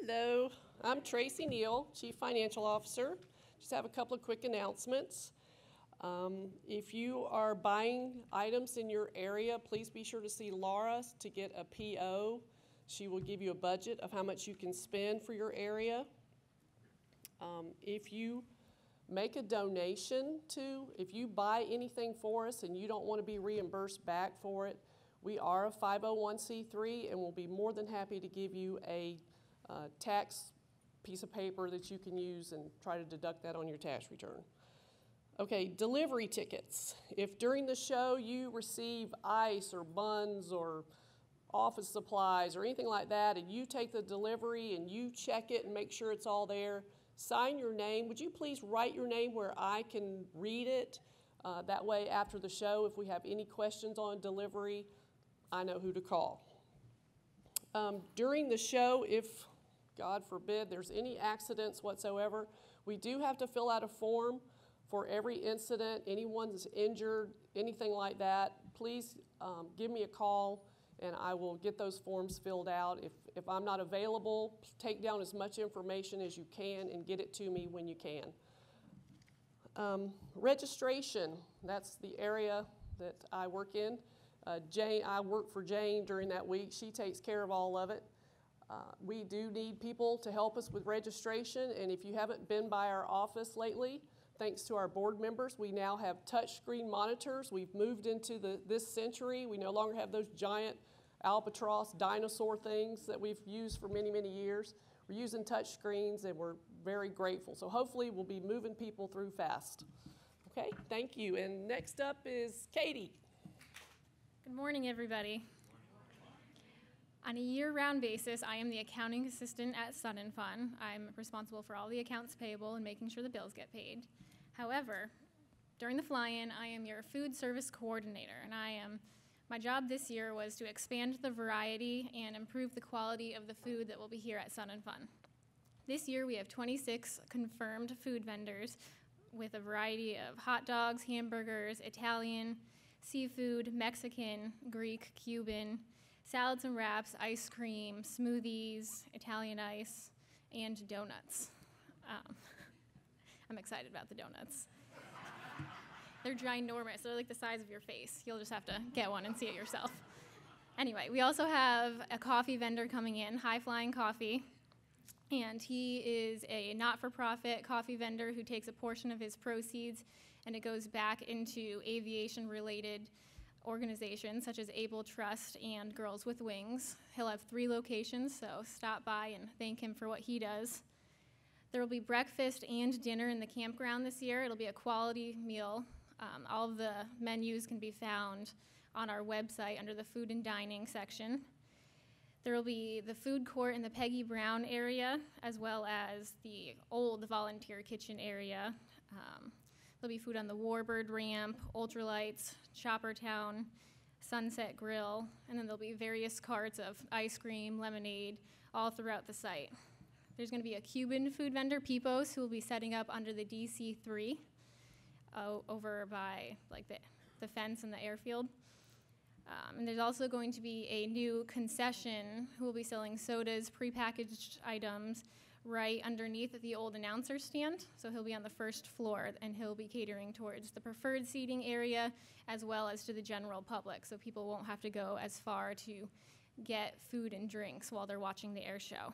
Hello, I'm Tracy Neal, Chief Financial Officer. Just have a couple of quick announcements. If you are buying items in your area, please be sure to see Laura to get a PO. She will give you a budget of how much you can spend for your area. If you make a donation if you buy anything for us and you don't want to be reimbursed back for it, we are a 501c3 and we'll be more than happy to give you a tax piece of paper that you can use and try to deduct that on your tax return. Okay, delivery tickets. If during the show you receive ice or buns or office supplies or anything like that, and you take the delivery and you check it and make sure it's all there, sign your name. Would you please write your name where I can read it? That way, after the show, if we have any questions on delivery, I know who to call. During the show, if, God forbid, there's any accidents whatsoever, we do have to fill out a form for every incident. Anyone that's injured, anything like that, please give me a call and I will get those forms filled out. If I'm not available, take down as much information as you can and get it to me when you can. Registration, that's the area that I work in. I work for Jane during that week. She takes care of all of it. We do need people to help us with registration, and if you haven't been by our office lately, thanks to our board members, we now have touchscreen monitors. We've moved into this century. We no longer have those giant albatross dinosaur things that we've used for many, many years. We're using touchscreens, and we're very grateful. So hopefully we'll be moving people through fast. Okay, thank you. And next up is Katie. Good morning, everybody. On a year-round basis, I am the accounting assistant at Sun & Fun. I'm responsible for all the accounts payable and making sure the bills get paid. However, during the fly-in, I am your food service coordinator, and my job this year was to expand the variety and improve the quality of the food that will be here at Sun & Fun. This year, we have 26 confirmed food vendors with a variety of hot dogs, hamburgers, Italian, seafood, Mexican, Greek, Cuban, salads and wraps, ice cream, smoothies, Italian ice, and donuts. I'm excited about the donuts. They're ginormous. They're like the size of your face. You'll just have to get one and see it yourself. Anyway, we also have a coffee vendor coming in, High Flying Coffee, and he is a not-for-profit coffee vendor who takes a portion of his proceeds and it goes back into aviation-related organizations such as Able Trust and Girls with Wings. He'll have 3 locations, so stop by and thank him for what he does. There will be breakfast and dinner in the campground this year. It'll be a quality meal. All of the menus can be found on our website under the food and dining section. There will be the food court in the Peggy Brown area, as well as the old volunteer kitchen area. There'll be food on the Warbird ramp, Ultralights, Choppertown, Sunset Grill, and then there'll be various carts of ice cream, lemonade, all throughout the site. There's going to be a Cuban food vendor, Pipos, who will be setting up under the DC-3 over by like the fence in the airfield. And there's also going to be a new concession who will be selling sodas, prepackaged items, right underneath the old announcer stand. So he'll be on the first floor, and he'll be catering towards the preferred seating area as well as to the general public, so people won't have to go as far to get food and drinks while they're watching the air show.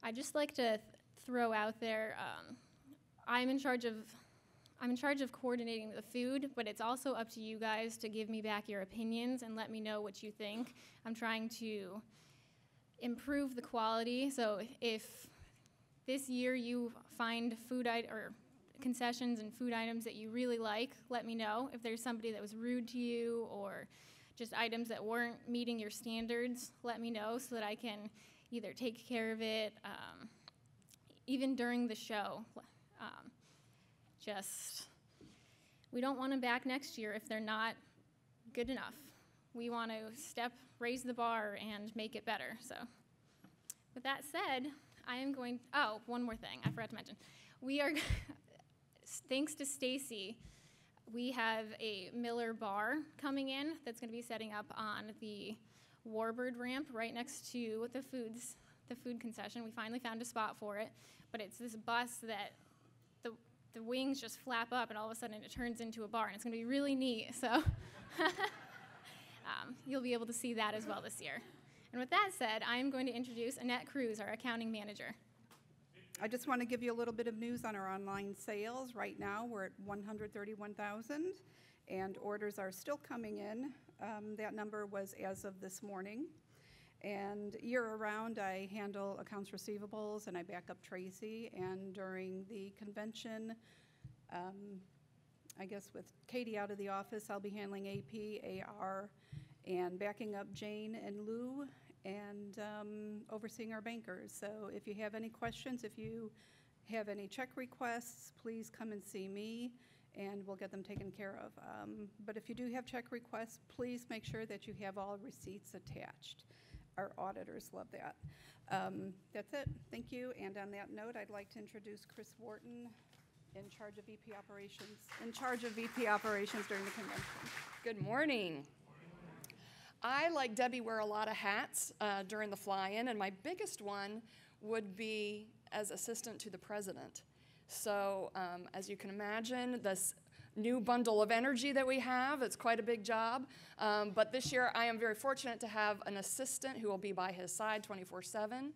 I'd just like to throw out there, I'm in charge of coordinating the food, but it's also up to you guys to give me back your opinions and let me know what you think. I'm trying to improve the quality, so if this year you find or concessions and food items that you really like, let me know. If there's somebody that was rude to you or just items that weren't meeting your standards, let me know so that I can either take care of it, even during the show. We don't want them back next year if they're not good enough. We want to raise the bar and make it better. So with that said, one more thing I forgot to mention. Thanks to Stacy, we have a Miller bar coming in that's going to be setting up on the Warbird ramp right next to the food concession. We finally found a spot for it, but it's this bus that the wings just flap up and all of a sudden it turns into a bar, and it's going to be really neat. So you'll be able to see that as well this year. And with that said, I'm going to introduce Annette Cruz, our accounting manager. I just want to give you a little bit of news on our online sales. Right now, we're at 131,000, and orders are still coming in. That number was as of this morning. And year-round, I handle accounts receivables, and I back up Tracy. And during the convention, I guess with Katie out of the office, I'll be handling AP, AR, and backing up Jane and Lou, and overseeing our bankers. So if you have any questions, if you have any check requests, please come and see me, and we'll get them taken care of. But if you do have check requests, please make sure that you have all receipts attached. Our auditors love that. That's it. Thank you. And on that note, I'd like to introduce Chris Wharton, in charge of VP operations during the convention. Good morning. I, like Debbie, wear a lot of hats during the fly-in, and my biggest one would be as assistant to the president. So as you can imagine, this new bundle of energy that we have, it's quite a big job. But this year, I am very fortunate to have an assistant who will be by his side 24/7.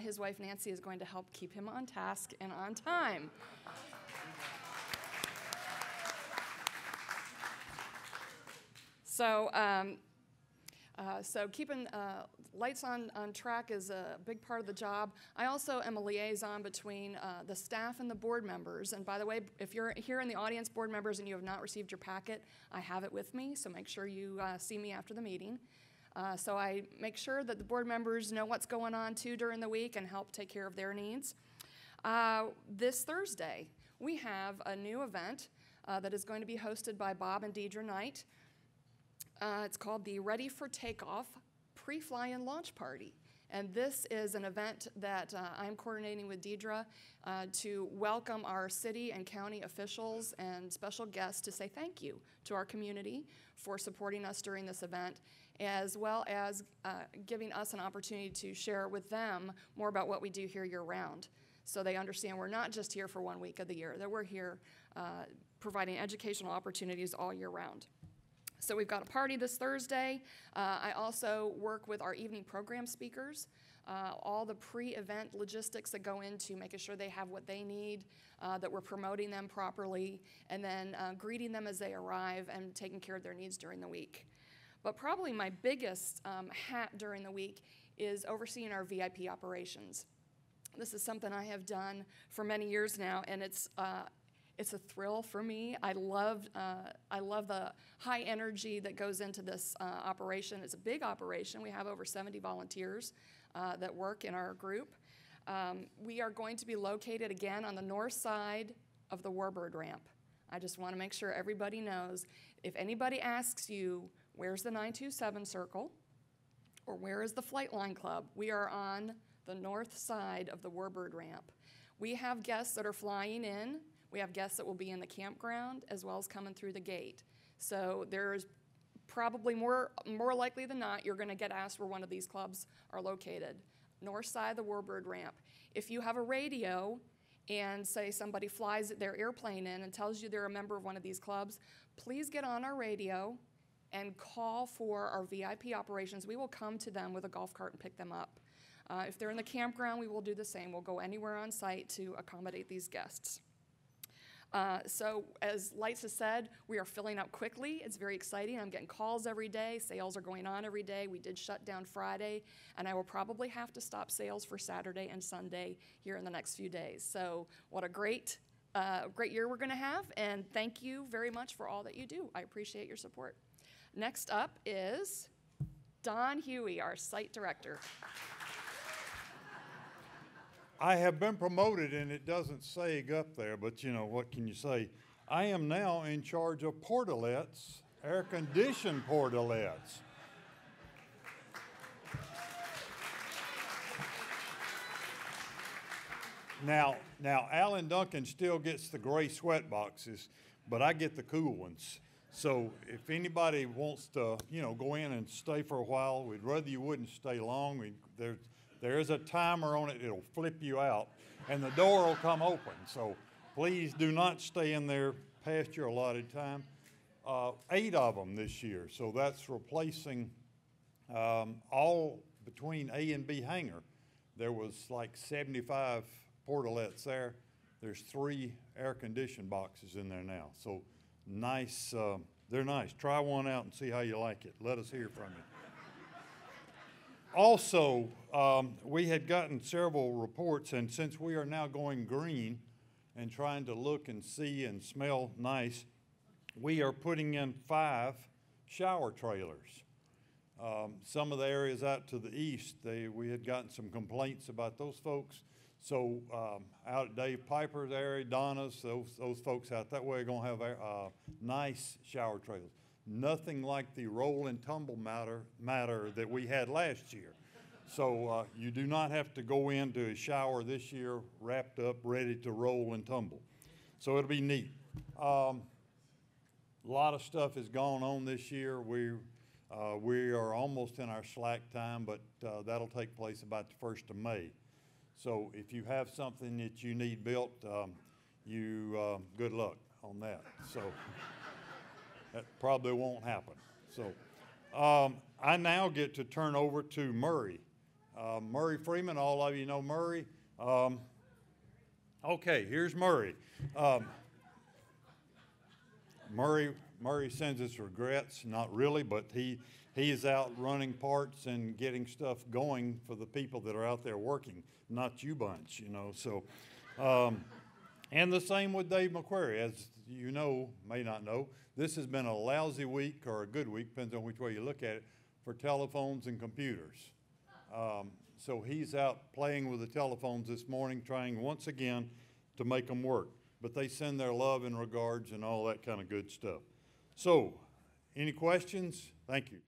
His wife, Nancy, is going to help keep him on task and on time. So keeping lights on track is a big part of the job. I also am a liaison between the staff and the board members. And by the way, if you're here in the audience, board members, and you have not received your packet, I have it with me, so make sure you see me after the meeting. So I make sure that the board members know what's going on too during the week and help take care of their needs. This Thursday, we have a new event that is going to be hosted by Bob and Deidre Knight. It's called the Ready for Takeoff Pre-Fly-In Launch Party. And this is an event that I'm coordinating with Deidre to welcome our city and county officials and special guests to say thank you to our community for supporting us during this event, as well as giving us an opportunity to share with them more about what we do here year-round. So they understand we're not just here for 1 week of the year, that we're here providing educational opportunities all year round. So we've got a party this Thursday. I also work with our evening program speakers, all the pre-event logistics that go into making sure they have what they need, that we're promoting them properly, and then greeting them as they arrive and taking care of their needs during the week. But probably my biggest hat during the week is overseeing our VIP operations. This is something I have done for many years now, and it's a thrill for me. I love the high energy that goes into this operation. It's a big operation. We have over 70 volunteers that work in our group. We are going to be located again on the north side of the Warbird ramp. I just want to make sure everybody knows, if anybody asks you, where's the 927 circle, or where is the Flightline Club, we are on the north side of the Warbird ramp. We have guests that are flying in. We have guests that will be in the campground as well as coming through the gate. So there's probably more likely than not, you're going to get asked where one of these clubs are located. North side of the Warbird ramp. If you have a radio and say somebody flies their airplane in and tells you they're a member of one of these clubs, please get on our radio and call for our VIP operations. We will come to them with a golf cart and pick them up. If they're in the campground, we will do the same. We'll go anywhere on site to accommodate these guests. So as Lights has said, we are filling up quickly. It's very exciting. I'm getting calls every day. Sales are going on every day. We did shut down Friday, and I will probably have to stop sales for Saturday and Sunday here in the next few days. So what a great year we're going to have, and thank you very much for all that you do. I appreciate your support. Next up is Don Huey, our site director. I have been promoted, and it doesn't say up there, but you know, what can you say? I am now in charge of portalets, air-conditioned portalets. Now, Alan Duncan still gets the gray sweat boxes, but I get the cool ones. So if anybody wants to, you know, go in and stay for a while, we'd rather you wouldn't stay long. There is a timer on it. It'll flip you out, and the door will come open. So please do not stay in there past your allotted time. 8 of them this year, so that's replacing all between A and B hangar. There was like 75 portalettes there. There's 3 air-conditioned boxes in there now. So nice, they're nice. Try one out and see how you like it. Let us hear from you. Also, we had gotten several reports, and since we are now going green and trying to look and see and smell nice, we are putting in 5 shower trailers. Some of the areas out to the east, we had gotten some complaints about those folks. So out at Dave Piper's area, Donna's, those folks out that way are going to have nice shower trailers. Nothing like the roll and tumble matter that we had last year. So you do not have to go into a shower this year wrapped up, ready to roll and tumble. So it'll be neat. A lot of stuff has gone on this year. We are almost in our slack time, but that'll take place about the 1st of May. So if you have something that you need built, good luck on that. So that probably won't happen. So I now get to turn over to Murray. Murray Freeman, all of you know Murray. Okay, here's Murray. Murray sends his regrets, not really, but he is out running parts and getting stuff going for the people that are out there working, not you bunch, you know. So, and the same with Dave McQuarrie. As you know, may not know, this has been a lousy week or a good week, depends on which way you look at it, for telephones and computers. So he's out playing with the telephones this morning, trying once again to make them work. But they send their love and regards and all that kind of good stuff. So, any questions? Thank you.